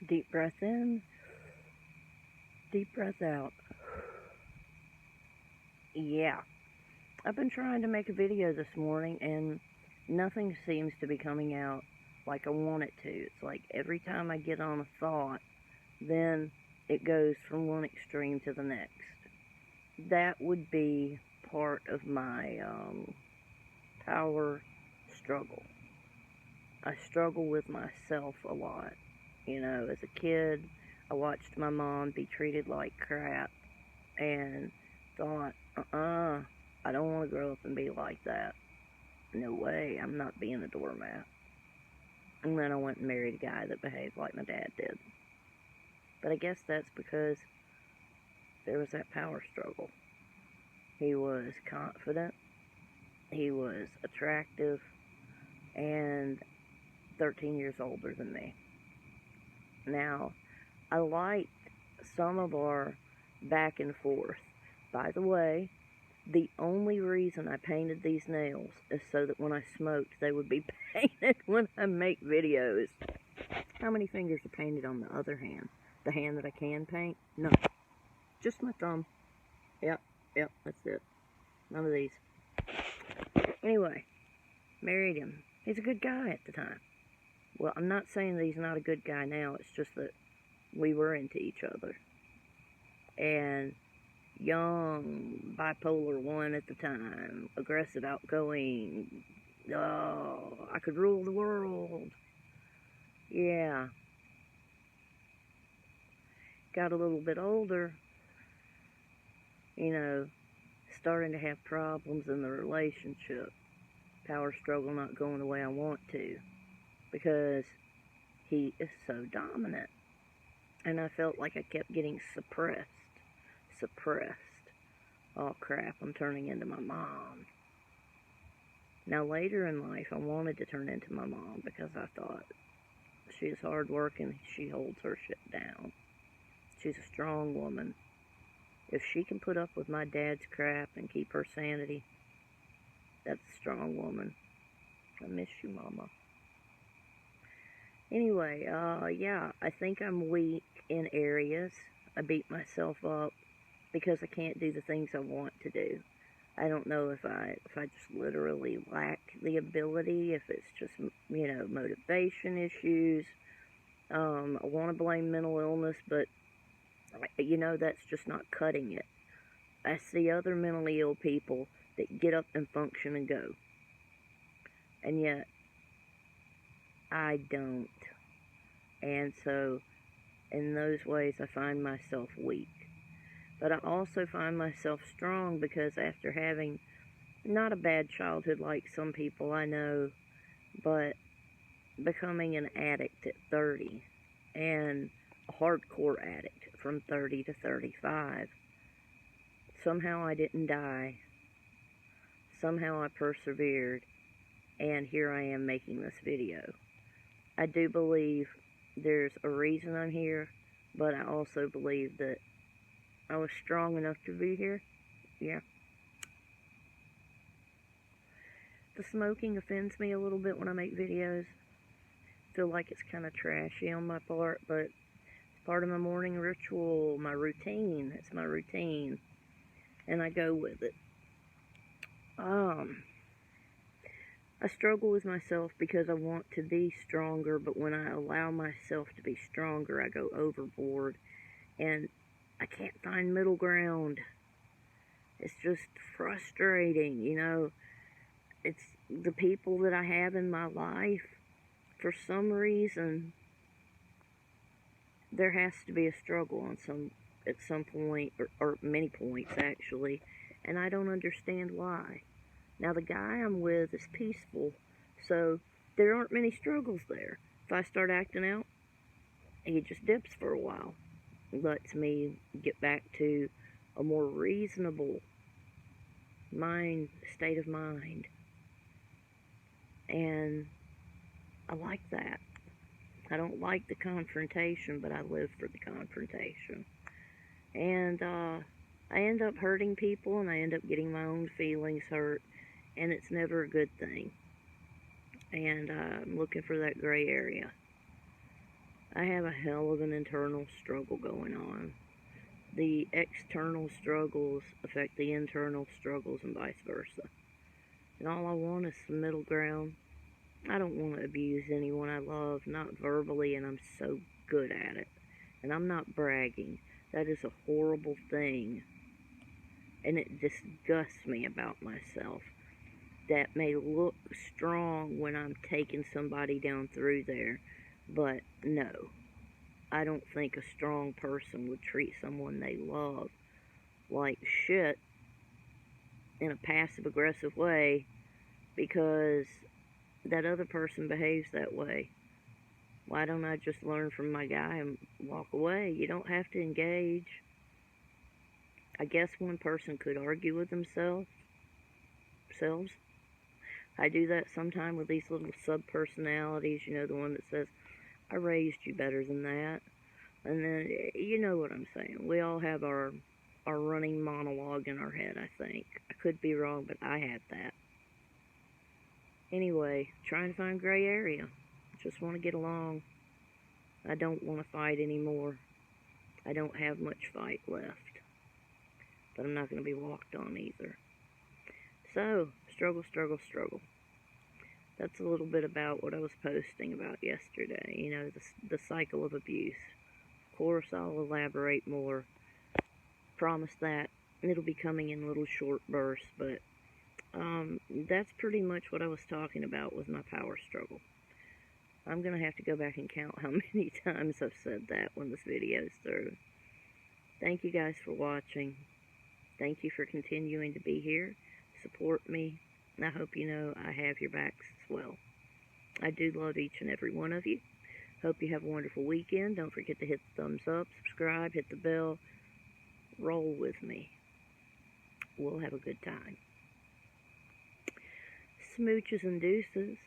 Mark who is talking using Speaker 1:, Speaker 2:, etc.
Speaker 1: Deep breath in, deep breath out. Yeah, I've been trying to make a video this morning and nothing seems to be coming out like I want it to. It's like every time I get on a thought, then it goes from one extreme to the next. That would be part of my power struggle. I struggle with myself a lot. You know, as a kid, I watched my mom be treated like crap and thought, I don't want to grow up and be like that. No way, I'm not being a doormat. And then I went and married a guy that behaved like my dad did. But I guess that's because there was that power struggle. He was confident, he was attractive, and 13 years older than me. Now, I liked some of our back and forth. By the way, the only reason I painted these nails is so that when I smoked, they would be painted when I make videos. How many fingers are painted on the other hand? The hand that I can paint? No. Just my thumb. Yep, that's it. None of these. Anyway, married him. He's a good guy at the time. Well, I'm not saying that he's not a good guy now. It's just that we were into each other. And young, bipolar 1 at the time, aggressive, outgoing, I could rule the world. Yeah. Got a little bit older, you know, starting to have problems in the relationship. Power struggle not going the way I want to, because he is so dominant. And I felt like I kept getting suppressed. Oh crap, I'm turning into my mom. Now later in life, I wanted to turn into my mom because I thought she's hardworking, she holds her shit down. She's a strong woman. If she can put up with my dad's crap and keep her sanity, that's a strong woman. I miss you, Mama. Anyway, yeah, I think I'm weak in areas. I beat myself up because I can't do the things I want to do. I don't know if I just literally lack the ability, if it's just, you know, motivation issues. I want to blame mental illness, but, you know, that's just not cutting it. I see other mentally ill people that get up and function and go. And yet, I don't. And so, in those ways, I find myself weak. But I also find myself strong because after having not a bad childhood like some people I know, but becoming an addict at 30 and a hardcore addict from 30 to 35, somehow I didn't die. Somehow I persevered, and here I am making this video. I do believe there's a reason I'm here, but I also believe that I was strong enough to be here. Yeah. The smoking offends me a little bit when I make videos. I feel like it's kind of trashy on my part, but it's part of my morning ritual, my routine. It's my routine, and I go with it. I struggle with myself because I want to be stronger, but when I allow myself to be stronger, I go overboard, and I can't find middle ground. It's just frustrating, you know. It's the people that I have in my life. For some reason, there has to be a struggle at some point, or many points actually, and I don't understand why. Now the guy I'm with is peaceful, so there aren't many struggles there. If I start acting out, he just dips for a while. Lets me get back to a more reasonable state of mind. And I like that. I don't like the confrontation, but I live for the confrontation. And I end up hurting people, and I end up getting my own feelings hurt, and it's never a good thing. And I'm looking for that gray area. I have a hell of an internal struggle going on. The external struggles affect the internal struggles and vice versa. And all I want is some middle ground. I don't want to abuse anyone I love, not verbally, and I'm so good at it. And I'm not bragging. That is a horrible thing. And it disgusts me about myself. That may look strong when I'm taking somebody down through there, but no. I don't think a strong person would treat someone they love like shit in a passive-aggressive way because that other person behaves that way. Why don't I just learn from my guy and walk away? You don't have to engage. I guess one person could argue with themselves. I do that sometime with these little sub-personalities, you know, the one that says, I raised you better than that. And then, you know what I'm saying. We all have our running monologue in our head, I think. I could be wrong, but I have that. Anyway, trying to find gray area. Just want to get along. I don't want to fight anymore. I don't have much fight left. But I'm not going to be walked on either. So, struggle, struggle, struggle. That's a little bit about what I was posting about yesterday. You know, the cycle of abuse. Of course, I'll elaborate more. Promise that. It'll be coming in little short bursts, but that's pretty much what I was talking about with my power struggle. I'm going to have to go back and count how many times I've said that when this video is through. Thank you guys for watching. Thank you for continuing to be here. Support me. And I hope you know I have your backs as well. I do love each and every one of you. Hope you have a wonderful weekend. Don't forget to hit the thumbs up, subscribe, hit the bell. Roll with me. We'll have a good time. Smooches and deuces.